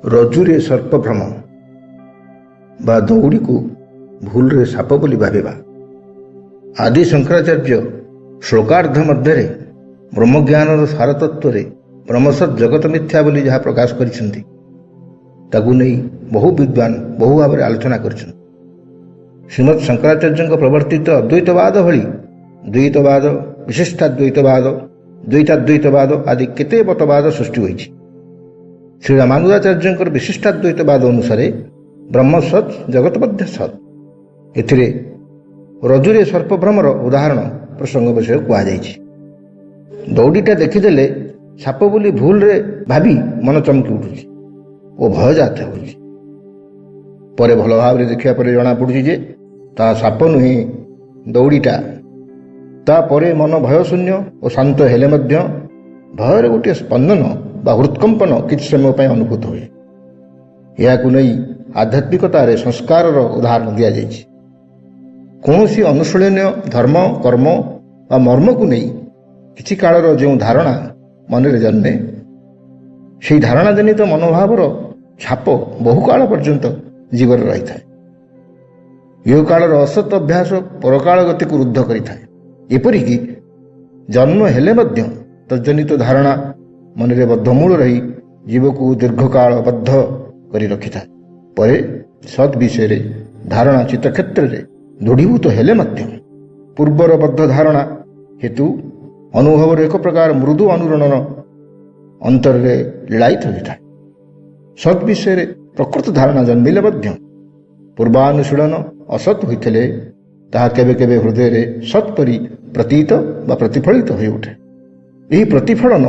ରଜୁରେ ସର୍ପଭ୍ରମ ବା ଦୌଡ଼ିକୁ ଭୁଲରେ ସାପ ବୋଲି ଭାବିବା। ଆଦି ଶଙ୍କରାଚାର୍ଯ୍ୟ ଶ୍ଲୋକାର୍ଦ୍ଧ ମଧ୍ୟରେ ବ୍ରହ୍ମଜ୍ଞାନର ସାରତତ୍ତ୍ୱରେ ବ୍ରହ୍ମସତ୍ ଜଗତ ମିଥ୍ୟା ବୋଲି ଯାହା ପ୍ରକାଶ କରିଛନ୍ତି ତାକୁ ନେଇ ବହୁ ବିଦ୍ୱାନ ବହୁ ଭାବରେ ଆଲୋଚନା କରିଛନ୍ତି। ଶ୍ରୀମତ୍ ଶଙ୍କରାଚାର୍ଯ୍ୟଙ୍କ ପ୍ରବର୍ତ୍ତିତ ଅଦ୍ୱୈତବାଦ ଭଳି ଦ୍ୱୈତବାଦ, ବିଶିଷ୍ଟାଦ୍ୱୈତବାଦ, ଦ୍ୱୈତାଦ୍ୱୈତବାଦ ଆଦି କେତେ ମତବାଦ ସୃଷ୍ଟି ହୋଇଛି। ଶ୍ରୀ ରାମାନୁଜାଚାର୍ଯ୍ୟଙ୍କର ବିଶିଷ୍ଟାଦ୍ୱୈତବାଦ ଅନୁସାରେ ବ୍ରହ୍ମ ସତ୍, ଜଗତ ମଧ୍ୟ ସତ୍। ଏଥିରେ ରଜୁରେ ସର୍ପଭ୍ରମର ଉଦାହରଣ ପ୍ରସଙ୍ଗ ବିଷୟ କୁହାଯାଇଛି। ଦୌଡ଼ିଟା ଦେଖିଦେଲେ ସାପ ବୋଲି ଭୁଲରେ ଭାବି ମନ ଚମକି ଉଠୁଛି ଓ ଭୟଜାତ ହେଉଛି। ପରେ ଭଲ ଭାବରେ ଦେଖିବା ପରେ ଜଣାପଡ଼ୁଛି ଯେ ତାହା ସାପ ନୁହେଁ, ଦୌଡ଼ିଟା। ତାପରେ ମନ ଭୟଶୂନ୍ୟ ଓ ଶାନ୍ତ ହେଲେ ମଧ୍ୟ ଭୟରେ ଗୋଟିଏ ସ୍ପନ୍ଦନ ବା ହୃତ୍କମ୍ପନ କିଛି ସମୟ ପାଇଁ ଅନୁଭୂତ ହୁଏ। ଏହାକୁ ନେଇ ଆଧ୍ୟାତ୍ମିକତାରେ ସଂସ୍କାରର ଉଦାହରଣ ଦିଆଯାଇଛି। କୌଣସି ଅନୁଶୀଳନୀୟ ଧର୍ମ, କର୍ମ ବା ମର୍ମକୁ ନେଇ କିଛି କାଳର ଯେଉଁ ଧାରଣା ମନରେ ଜନ୍ମେ, ସେହି ଧାରଣା ଜନିତ ମନୋଭାବର ଛାପ ବହୁକାଳ ପର୍ଯ୍ୟନ୍ତ ଜୀବରେ ରହିଥାଏ। ଇହକାଳର ଅସତ୍ ଅଭ୍ୟାସ ପରକାଳ ଗତିକୁ ରୁଦ୍ଧ କରିଥାଏ। ଏପରିକି ଜନ୍ମ ହେଲେ ମଧ୍ୟ ତଜ୍ଜନିତ ଧାରଣା ମନରେ ବଦ୍ଧମୂଳ ରହି ଜୀବକୁ ଦୀର୍ଘକାଳ ବଦ୍ଧ କରି ରଖିଥାଏ। ପରେ ସତ୍ ବିଷୟରେ ଧାରଣା ଚିତ୍ତକ୍ଷେତ୍ରରେ ଦୃଢ଼ୀଭୂତ ହେଲେ ମଧ୍ୟ ପୂର୍ବର ବଦ୍ଧ ଧାରଣା ହେତୁ ଅନୁଭବର ଏକ ପ୍ରକାର ମୃଦୁ ଅନୁରଣନ ଅନ୍ତରରେ ଲୀଳାୟିତ ହୋଇଥାଏ। ସତ୍ ବିଷୟରେ ପ୍ରକୃତ ଧାରଣା ଜନ୍ମିଲେ ମଧ୍ୟ ପୂର୍ବାନୁଶୀଳନ ଅସତ୍ ହୋଇଥିଲେ ତାହା କେବେ କେବେ ହୃଦୟରେ ସତ୍ ପରି ପ୍ରତୀତ ବା ପ୍ରତିଫଳିତ ହୋଇ ଉଠେ। ଏହି ପ୍ରତିଫଳନ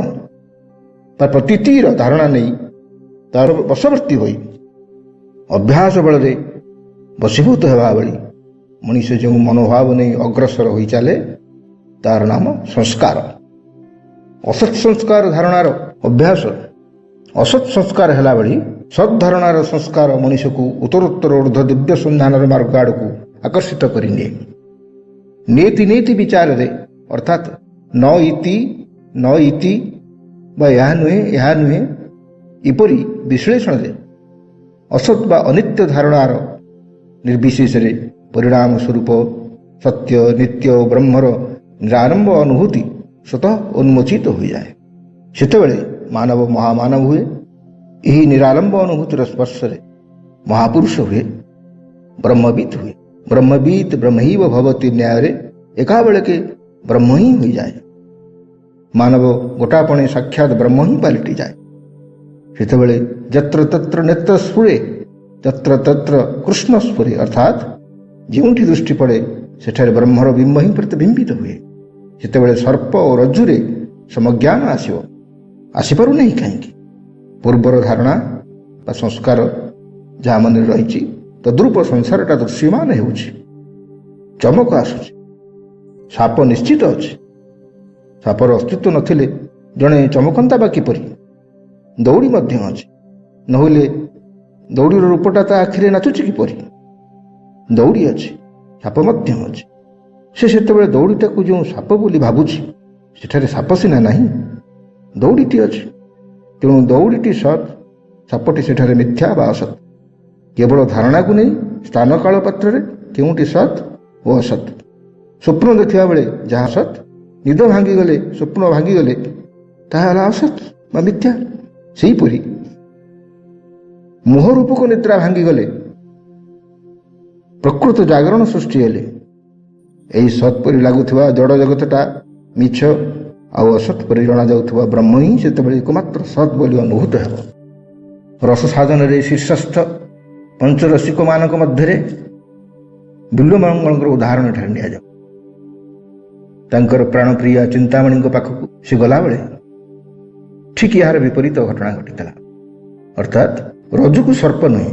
ବା ପ୍ରତୀତିର ଧାରଣା ନେଇ ତାର ବଶବର୍ତ୍ତୀ ହୋଇ ଅଭ୍ୟାସ ବଳରେ ବଶୀଭୂତ ହେବା ଭଳି ମଣିଷ ଯେଉଁ ମନୋଭାବ ନେଇ ଅଗ୍ରସର ହୋଇ ଚାଲେ ତାର ନାମ ସଂସ୍କାର। ଅସତ୍ ସଂସ୍କାର ଧାରଣାର ଅଭ୍ୟାସ ଅସତ୍ ସଂସ୍କାର ହେଲା ଭଳି ସତ୍ ଧାରଣାର ସଂସ୍କାର ମଣିଷକୁ ଉତ୍ତରୋତ୍ତର ଊର୍ଦ୍ଧ୍ୱ ଦିବ୍ୟ ସନ୍ଧାନର ମାର୍ଗ ଆଡ଼କୁ ଆକର୍ଷିତ କରିନିଏ। ନେତି ନେତି ବିଚାରରେ ଅର୍ଥାତ୍ ନ ଇତି ବା ଏହା ନୁହେଁ ଏପରି ବିଶ୍ଳେଷଣରେ ଅସତ୍ ବା ଅନିତ୍ୟ ଧାରଣାର ନିର୍ବିଶେଷରେ ପରିଣାମ ସ୍ୱରୂପ ସତ୍ୟ, ନିତ୍ୟ ଓ ବ୍ରହ୍ମର ନିରାରମ୍ଭ ଅନୁଭୂତି ସ୍ୱତଃ ଉନ୍ମୋଚିତ ହୋଇଯାଏ। ସେତେବେଳେ ମାନବ ମହାମାନବ ହୁଏ। ଏହି ନିରାରମ୍ଭ ଅନୁଭୂତିର ସ୍ପର୍ଶରେ ମହାପୁରୁଷ ହୁଏ, ବ୍ରହ୍ମବିତ୍ ହୁଏ। ବ୍ରହ୍ମବିତ୍ ବ୍ରହ୍ମୈବ ଭବତି ନ୍ୟାୟରେ ଏକାବେଳକେ ବ୍ରହ୍ମ ହିଁ ହୋଇଯାଏ। ମାନବ ଗୋଟାପଣେ ସାକ୍ଷାତ ବ୍ରହ୍ମ ହିଁ ପାଲଟିଯାଏ। ସେତେବେଳେ ଯତ୍ର ତତ୍ର ନେତ୍ର ସ୍ଫୁରେ ତତ୍ର ତତ୍ର କୃଷ୍ଣ ସ୍ଫୁରେ, ଅର୍ଥାତ୍ ଯେଉଁଠି ଦୃଷ୍ଟି ପଡ଼େ ସେଠାରେ ବ୍ରହ୍ମର ବିମ୍ବ ହିଁ ପ୍ରତିବିମ୍ବିତ ହୁଏ। ସେତେବେଳେ ସର୍ପ ଓ ରଜ୍ଜୁରେ ସମଜ୍ଞାନ ଆସିପାରୁନାହିଁ କାହିଁକି? ପୂର୍ବର ଧାରଣା ବା ସଂସ୍କାର ଯାହା ମନରେ ରହିଛି ତଦ୍ରୂପ ସଂସାରଟା ଦୃଶ୍ୟମାନ ହେଉଛି। ଚମକ ଆସୁଛି। ସାପ ନିଶ୍ଚିତ ଅଛି। ସାପର ଅସ୍ତିତ୍ୱ ନଥିଲେ ଜଣେ ଚମକନ୍ତା ବା କିପରି? ଦୌଡ଼ି ମଧ୍ୟ ଅଛି, ନହେଲେ ଦୌଡ଼ିର ରୂପଟା ତା ଆଖିରେ ନାଚୁଛି କିପରି? ଦୌଡ଼ି ଅଛି, ସାପ ମଧ୍ୟ ଅଛି। ସେ ସେତେବେଳେ ଦୌଡ଼ିଟାକୁ ଯେଉଁ ସାପ ବୋଲି ଭାବୁଛି ସେଠାରେ ସାପ ସିନା ନାହିଁ, ଦୌଡ଼ିଟି ଅଛି। ତେଣୁ ଦୌଡ଼ିଟି ସତ୍, ସାପଟି ସେଠାରେ ମିଥ୍ୟା ବା ଅସତ୍। କେବଳ ଧାରଣାକୁ ନେଇ ସ୍ଥାନ କାଳ ପାତ୍ରରେ କେଉଁଟି ସତ୍ ଓ ଅସତ୍। ସ୍ୱପ୍ନ ଦେଖିବା ବେଳେ ଯାହା ସତ୍, ନିଦ ଭାଙ୍ଗିଗଲେ, ସ୍ୱପ୍ନ ଭାଙ୍ଗିଗଲେ ତାହା ହେଲା ଅସତ୍ ବା ମିଥ୍ୟା। ସେହିପରି ମୋହରୂପକ ନିଦ୍ରା ଭାଙ୍ଗିଗଲେ, ପ୍ରକୃତ ଜାଗରଣ ସୃଷ୍ଟି ହେଲେ ଏହି ସତ୍ ପରି ଲାଗୁଥିବା ଜଡ଼ ଜଗତଟା ମିଛ ଆଉ ଅସତ୍ ପରି ଜଣାଯାଉଥିବା ବ୍ରହ୍ମ ହିଁ ସେତେବେଳେ ଏକମାତ୍ର ସତ୍ ବୋଲି ଅନୁଭୂତ ହେବ। ରସ ସାଧନରେ ଶୀର୍ଷସ୍ଥ ପଞ୍ଚରସିକମାନଙ୍କ ମଧ୍ୟରେ ବିଲ୍ୱମଙ୍ଗଳଙ୍କର ଉଦାହରଣ ଏଠାରେ ନିଆଯାଉ। ତାଙ୍କର ପ୍ରାଣପ୍ରିୟା ଚିନ୍ତାମଣିଙ୍କ ପାଖକୁ ସେ ଗଲାବେଳେ ଠିକ୍ ଏହାର ବିପରୀତ ଘଟଣା ଘଟିଥିଲା। ଅର୍ଥାତ୍ ରଜ୍ଜୁକୁ ସର୍ପ ନୁହେଁ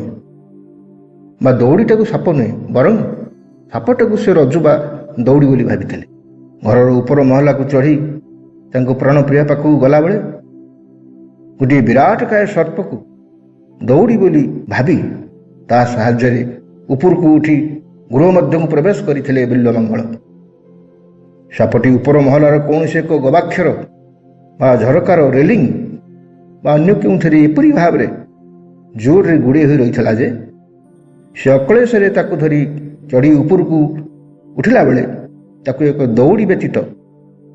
ବା ଦୌଡ଼ିଟାକୁ ସାପ ନୁହେଁ, ବରଂ ସାପଟାକୁ ସେ ରଜ୍ଜୁ ବା ଦୌଡ଼ି ବୋଲି ଭାବିଥିଲେ। ଘରର ଉପର ମହଲାକୁ ଚଢ଼ି ତାଙ୍କ ପ୍ରାଣପ୍ରିୟା ପାଖକୁ ଗଲାବେଳେ ଗୋଟିଏ ବିରାଟକାୟ ସର୍ପକୁ ଦୌଡ଼ି ବୋଲି ଭାବି ତା ସାହାଯ୍ୟରେ ଉପରକୁ ଉଠି ଗୃହ ମଧ୍ୟକୁ ପ୍ରବେଶ କରିଥିଲେ ବିଲ୍ୱମଙ୍ଗଳ। ସାପଟି ଉପର ମହଲାର କୌଣସି ଏକ ଗବାକ୍ଷର ବା ଝରକାର ରେଲିଂ ବା ଅନ୍ୟ କେଉଁଥିରେ ଏପରି ଭାବରେ ଜୋରରେ ଗୁଡ଼େଇ ହୋଇ ରହିଥିଲା ଯେ ସେ ଅକଳେଶରେ ତାକୁ ଧରି ଚଢ଼ି ଉପରକୁ ଉଠିଲା ବେଳେ ତାକୁ ଏକ ଦଉଡ଼ି ବ୍ୟତୀତ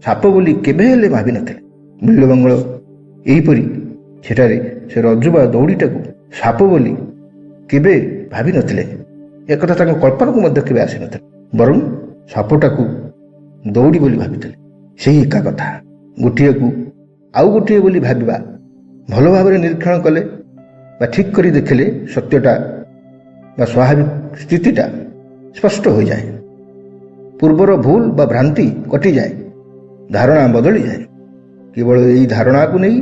ସାପ ବୋଲି କେବେ ହେଲେ ଭାବିନଥିଲେ। ବିଲ୍ୱମଙ୍ଗଳ ଏହିପରି ସେଠାରେ ସେ ରଜ୍ଜୁ ବା ଦଉଡ଼ିଟାକୁ ସାପ ବୋଲି କେବେ ଭାବିନଥିଲେ। ଏକଥା ତାଙ୍କ କଳ୍ପନାକୁ ମଧ୍ୟ କେବେ ଆସିନଥିଲା। ବରଂ ସାପଟାକୁ ଦଉଡ଼ି ବୋଲି ଭାବିଥିଲେ। ସେହି ଏକା କଥା। ଗୋଟିଏକୁ ଆଉ ଗୋଟିଏ ବୋଲି ଭାବିବା ଭଲ ଭାବରେ ନିରୀକ୍ଷଣ କଲେ ବା ଠିକ୍ କରି ଦେଖିଲେ ସତ୍ୟଟା ବା ସ୍ୱାଭାବିକ ସ୍ଥିତିଟା ସ୍ପଷ୍ଟ ହୋଇଯାଏ। ପୂର୍ବର ଭୁଲ ବା ଭ୍ରାନ୍ତି କଟିଯାଏ, ଧାରଣା ବଦଳିଯାଏ। କେବଳ ଏହି ଧାରଣାକୁ ନେଇ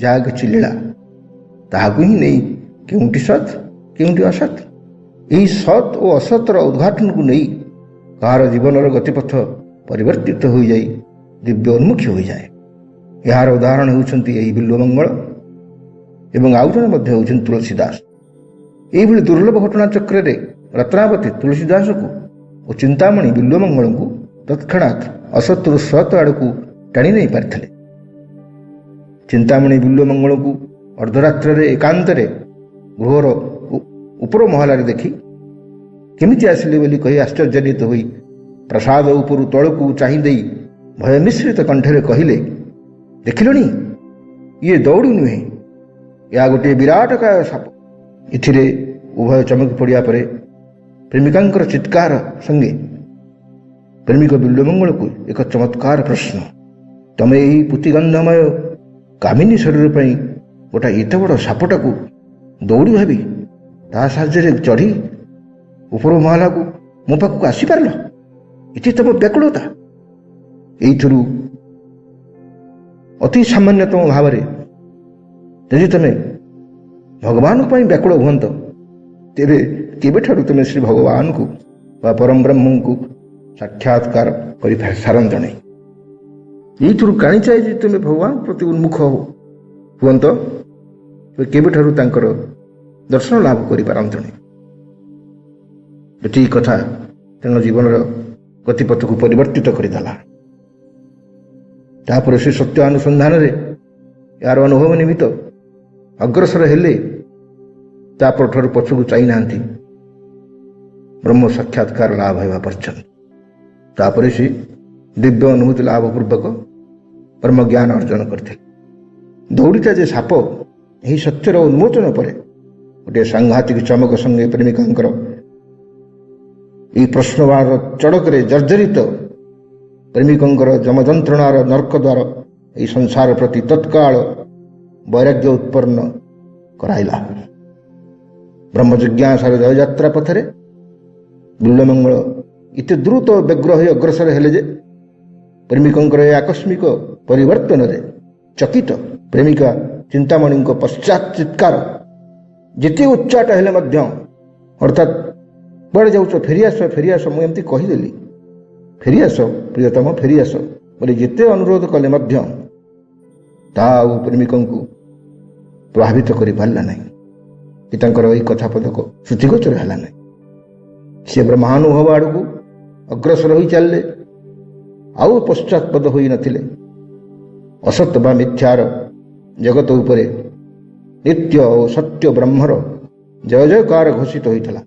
ଯାହା କିଛି ଲୀଳା, ତାହାକୁ ହିଁ ନେଇ କେଉଁଠି ସତ୍ କେଉଁଠି ଅସତ୍, ଏହି ସତ୍ ଓ ଅସତର ଉଦ୍ଘାଟନକୁ ନେଇ କାହାର ଜୀବନର ଗତିପଥ ପରିବର୍ତ୍ତିତ ହୋଇଯାଇ ଦିବ୍ୟ ଉନ୍ମୁଖୀ ହୋଇଯାଏ। ଏହାର ଉଦାହରଣ ହେଉଛନ୍ତି ଏହି ବିଲ୍ୱମଙ୍ଗଳ ଏବଂ ଆଉ ଜଣେ ମଧ୍ୟ ହେଉଛନ୍ତି ତୁଳସୀ ଦାସ। ଏହିଭଳି ଦୁର୍ଲଭ ଘଟଣା ଚକ୍ରରେ ରତ୍ନାବତୀ ତୁଳସୀ ଦାସକୁ ଓ ଚିନ୍ତାମଣି ବିଲ୍ୱମଙ୍ଗଳଙ୍କୁ ତତ୍କ୍ଷଣାତ୍ ଅସତରୁ ସତ୍ ଆଡ଼କୁ ଟାଣି ନେଇ ପାରିଥିଲେ। ଚିନ୍ତାମଣି ବିଲ୍ୱମଙ୍ଗଳଙ୍କୁ ଅର୍ଦ୍ଧରାତ୍ରରେ ଏକାନ୍ତରେ ଗୃହର ଉପର ମହଲାରେ ଦେଖି କେମିତି ଆସିଲେ ବୋଲି କହି ଆଶ୍ଚର୍ଯ୍ୟାନ୍ୱିତ ହୋଇ ପ୍ରାସାଦ ଉପରୁ ତଳକୁ ଚାହିଁ ଦେଇ ଭୟ ମିଶ୍ରିତ କଣ୍ଠରେ କହିଲେ, ଦେଖିଲଣି, ଇଏ ଦଉଡ଼ି ନୁହେଁ, ଏହା ଗୋଟିଏ ବିରାଟକାୟ ସାପ। ଏଥିରେ ଉଭୟ ଚମକି ପଡ଼ିବା ପରେ ପ୍ରେମିକାଙ୍କର ଚିତ୍କାର ସଙ୍ଗେ ପ୍ରେମିକ ବିଲ୍ୱମଙ୍ଗଳକୁ ଏକ ଚମତ୍କାର ପ୍ରଶ୍ନ, ତମେ ଏହି ପୁତିଗନ୍ଧମୟ କାମିନୀ ଶରୀର ପାଇଁ ଗୋଟା ଏତେ ବଡ଼ ସାପଟାକୁ ଦଉଡ଼ି ଭାବି ତା ସାହାଯ୍ୟରେ ଚଢ଼ି ଉପର ମହଲାକୁ ମୋ ପାଖକୁ ଆସିପାରିଲ? ଏଠି ତମ ବ୍ୟାକୁଳତା। ଏଇଥିରୁ ଅତି ସାମାନ୍ୟତମ ଭାବରେ ଯଦି ତମେ ଭଗବାନଙ୍କ ପାଇଁ ବ୍ୟାକୁଳ ହୁଅନ୍ତ, ତେବେ କେବେଠାରୁ ତୁମେ ଶ୍ରୀ ଭଗବାନଙ୍କୁ ବା ପରମ ବ୍ରହ୍ମଙ୍କୁ ସାକ୍ଷାତକାର କରି ସାରନ୍ତଣି। ଏଇଥିରୁ କାଣିଚାଏ ଯେ ତୁମେ ଭଗବାନ ପ୍ରତି ଉନ୍ମୁଖ ହୁଅନ୍ତ, କେବେଠାରୁ ତାଙ୍କର ଦର୍ଶନ ଲାଭ କରିପାରନ୍ତଣି। ଏତିକି କଥା ତାଙ୍କ ଜୀବନର ଗତିପଥକୁ ପରିବର୍ତ୍ତିତ କରିଦେଲା। ତାପରେ ସେ ସତ୍ୟ ଅନୁସନ୍ଧାନରେ ଏହାର ଅନୁଭବ ନିମିତ୍ତ ଅଗ୍ରସର ହେଲେ। ତାପରଠାରୁ ପଛକୁ ଚାହିଁନାହାନ୍ତି ବ୍ରହ୍ମ ସାକ୍ଷାତକାର ଲାଭ ହେବା ପର୍ଯ୍ୟନ୍ତ। ତାପରେ ସେ ଦିବ୍ୟ ଅନୁଭୂତି ଲାଭ ପୂର୍ବକ ବ୍ରହ୍ମଜ୍ଞାନ ଅର୍ଜନ କରିଥିଲେ। ଦଉଡ଼ିଟା ଯେ ସାପ, ଏହି ସତ୍ୟର ଉନ୍ମୋଚନ ପରେ ଗୋଟିଏ ସାଂଘାତିକ ଚମକ ସଙ୍ଗେ ପ୍ରେମିକାଙ୍କର ଏହି ପ୍ରଶ୍ନବାଣର ଚଡ଼କରେ ଜର୍ଜରିତ ପ୍ରେମିକଙ୍କର ଯମଯନ୍ତ୍ରଣାର ନର୍କ ଦ୍ୱାର ଏହି ସଂସାର ପ୍ରତି ତତ୍କାଳ ବୈରାଗ୍ୟ ଉତ୍ପନ୍ନ କରାଇଲା। ବ୍ରହ୍ମଜିଜ୍ଞାସାର ଜୟଯାତ୍ରା ପଥରେ ବିଲ୍ୱମଙ୍ଗଳ ଏତେ ଦ୍ରୁତ ବ୍ୟଗ୍ର ହୋଇ ଅଗ୍ରସର ହେଲେ ଯେ ପ୍ରେମିକଙ୍କର ଏ ଆକସ୍ମିକ ପରିବର୍ତ୍ତନରେ ଚକିତ ପ୍ରେମିକା ଚିନ୍ତାମଣିଙ୍କ ପଶ୍ଚାତ୍ ଚିତ୍କାର ଯେତେ ଉଚ୍ଚାଟ ହେଲେ ମଧ୍ୟ, ଅର୍ଥାତ୍ କୁଆଡ଼େ ଯାଉଛ, ଫେରିଆସ ଫେରିଆସ, ମୁଁ ଏମିତି କହିଦେଲି, ଫେରିଆସ ପ୍ରିୟତମ ଫେରିଆସ ବୋଲି ଯେତେ ଅନୁରୋଧ କଲେ ମଧ୍ୟ ତାହା ଆଉ ପ୍ରେମିକଙ୍କୁ ପ୍ରଭାବିତ କରିପାରିଲା ନାହିଁ କି ତାଙ୍କର ଏହି କଥା ପଦକ ଶ୍ରୁତିଗୋଚର ହେଲା ନାହିଁ। ସେ ବ୍ରହ୍ମାନୁଭବ ଆଡ଼କୁ ଅଗ୍ରସର ହୋଇ ଚାଲିଲେ, ଆଉ ପଶ୍ଚାତପଦ ହୋଇନଥିଲେ। ଅସତ ବା ମିଥ୍ୟାର ଜଗତ ଉପରେ ନିତ୍ୟ ଓ ସତ୍ୟ ବ୍ରହ୍ମର ଜୟ ଜୟକାର ଘୋଷିତ ହୋଇଥିଲା।